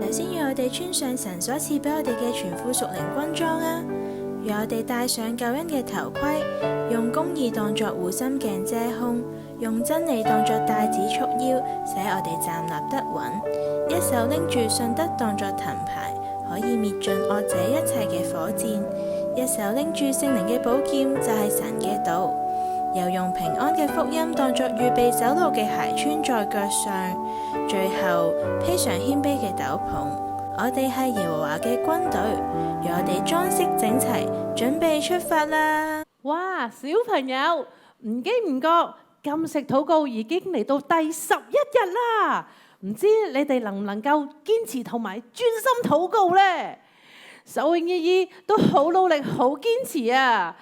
首先讓我哋穿上神所賜俾我哋嘅全副屬靈軍裝啊！讓我哋戴上救恩嘅頭盔，用公義當作護心鏡遮胸，用真理當作帶子束腰，使我哋站立得穩。一手拎住信德當作盾牌，可以滅盡惡者一切嘅火箭；一手拎住聖靈嘅寶劍，就係神嘅道。又用平安嘅福音當作預備走路嘅鞋穿在腳上，最後披上謙卑嘅斗篷。我哋係耶和華嘅軍隊，讓我哋裝飾整齊，準備出發啦！哇，小朋友唔經唔覺，禁食禱告已經嚟到第11日啦。唔知你哋能唔能夠堅持同埋專心禱告呢？守永意義都好努力，好堅持啊！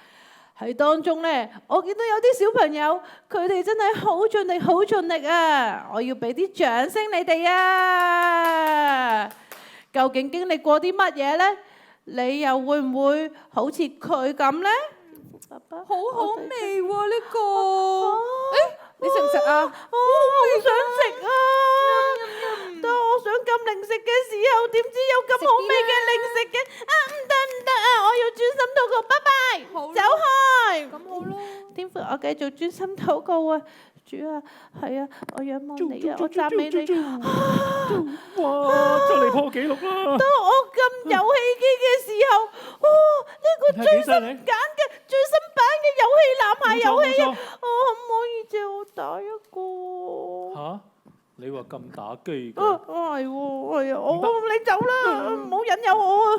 喺當中呢，我見到有啲小朋友，佢哋真係好盡力，好盡力啊！我要俾啲掌聲你哋啊！究竟經歷過啲乜嘢呢？你又會唔會好似佢咁呢？爸爸，好好味喎呢個！你食唔食啊？我好想食啊！當我想禁零食嘅時候，點知有咁好味嘅零食嘅？唔得啊！我要專心禱告，拜拜，走開。咁好啦，天父，我繼續專心禱告啊！主啊，係啊，我仰望你啊，我讚美你。哇！就嚟破紀錄啦！當我咁有氣機嘅時候，呢個最新揀嘅最新版嘅遊戲男孩遊戲啊！我可唔可以借我打一個？嚇！你話咁打機嘅？係啊！你走啦，唔好引誘我啊！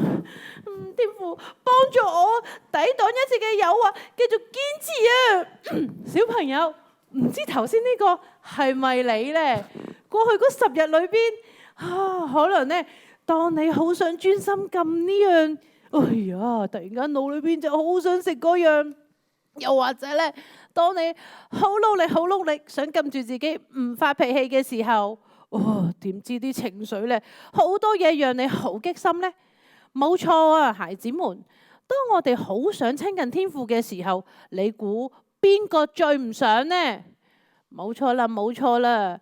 天父幫助我抵擋一切嘅誘惑，繼續堅持啊！小朋友，唔知頭先呢個係咪你呢？過去嗰10日裏邊可能呢，當你好想專心撳呢樣，哎呀，突然間腦裏邊就好想食嗰樣，又或者呢，當你好努力、好努力想撳住自己唔發脾氣嘅時候，點知啲情緒呢，好多嘢讓你好激心呢？冇錯啊，孩子們，當我哋好想親近天父嘅時候，你估邊個最唔想呢？冇錯啦，冇錯啦，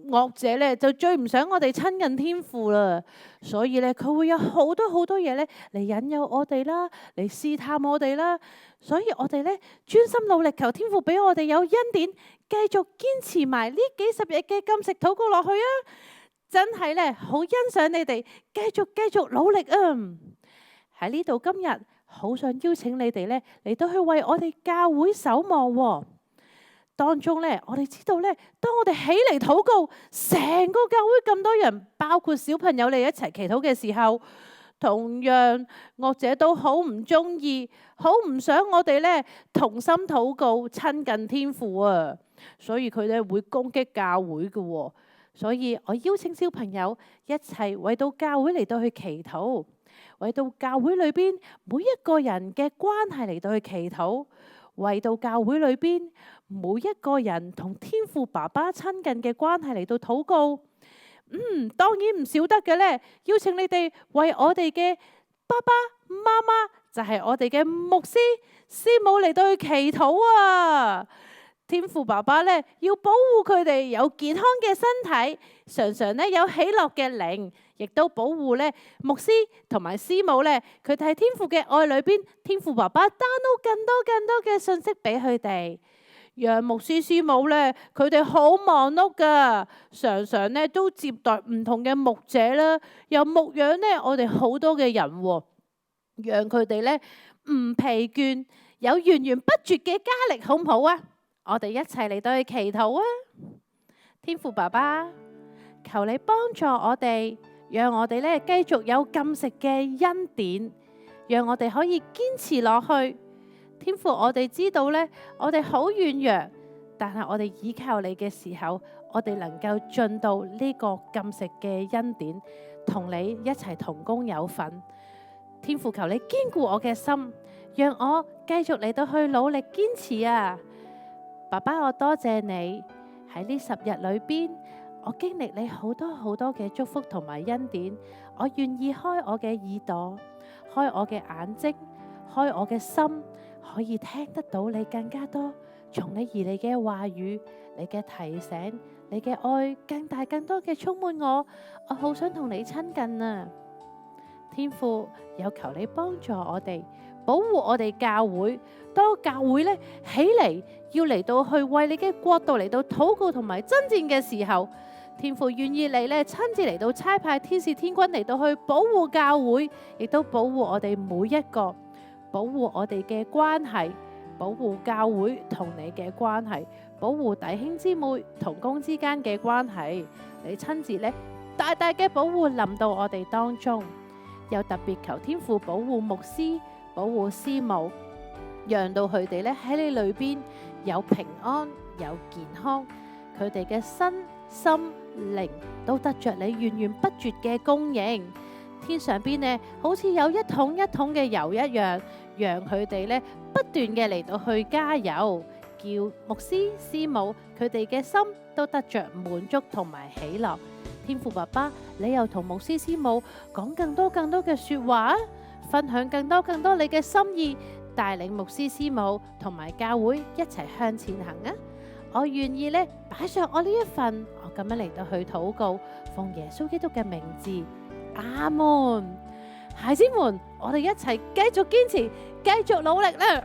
惡者咧就最唔想我哋親近天父啦，所以咧佢會有好多好多嘢咧嚟引誘我哋啦，嚟試探我哋啦，所以我哋咧專心努力求天父俾我哋有恩典，繼續堅持埋呢幾十日嘅禁食禱告落去啊！真係咧好欣賞你哋，繼續努力啊！喺呢度今日好想邀請你哋咧嚟到去為我哋教會守望喎。當中咧，我哋知道咧，當我哋起嚟禱告，成個教會咁多人，包括小朋友嚟一齊祈禱嘅時候，同樣惡者都好唔中意，好唔想我哋咧同心禱告親近天父啊！所以佢哋會攻擊教會嘅喎。所以我邀請小朋友一齊為到教會嚟到去祈禱，為到教會裏邊每一個人嘅關係嚟到去祈禱，為到教會裏邊每一個人同天父爸爸親近嘅關係嚟到禱告。當然唔少得嘅呢，邀請你哋為我哋嘅爸爸媽媽，就係我哋嘅牧師師母嚟到去祈禱啊！天父爸爸咧，要保護佢哋有健康嘅身體，常常咧有喜樂嘅靈，亦都保護咧牧師同埋師母咧，佢哋喺天父嘅愛裏邊，天父爸爸 download 更多嘅信息俾佢哋，讓牧師師母咧，佢哋好忙碌噶，常常咧都接待唔同嘅牧者啦，又牧養咧我哋好多嘅人，讓佢哋咧唔疲倦，有源源不絕嘅加力，好唔好啊？我哋一齊嚟到去祈禱啊！天父爸爸，求你幫助我哋，讓我哋咧繼續有禁食嘅恩典，讓我哋可以堅持落去。天父，我哋知道咧，我哋好軟弱，但係我哋依靠你嘅時候，我哋能夠進到呢個禁食嘅恩典，同你一齊同工有份。天父，求你堅固我嘅心，讓我繼續嚟到去努力堅持啊！爸爸，我多謝你喺呢10日裏邊，我經歷你好多好多嘅祝福同埋恩典。我願意開我嘅耳朵，開我嘅眼睛，開我嘅心，可以聽得到你更加多從你而嚟嘅話語、你嘅提醒、你嘅愛更大更多嘅充滿我好想同你親近啊！天父，有求你幫助我哋，保護我哋教會。當教會咧起嚟要嚟到去為你嘅國度嚟到禱告同埋爭戰嘅時候，天父願意你咧親自嚟到差派天使天軍嚟到去保護教會，亦都保護我哋每一個，保護我哋嘅關係，保護教會同你嘅關係，保護弟兄姊妹同工之間嘅關係。你親自咧大大嘅保護臨到我哋當中，又特別求天父保護牧師，保護師母，讓到佢哋咧喺你裏邊有平安有健康，佢哋嘅身心靈都得着你源源不絕嘅供應。天上邊呢好似有一桶一桶嘅油一樣，讓佢哋咧不斷嘅嚟到去加油，叫牧師師母佢哋嘅心都得着滿足同埋喜樂。天父爸爸，你又同牧師師母講更多更多嘅說話，分享更多更多你嘅心意，帶領牧師師母同埋教會一齊向前行啊！我願意咧擺上我呢一份，我咁樣嚟到去禱告，奉耶穌基督嘅名字，阿門。孩子們，我哋一齊繼續堅持，繼續努力啦！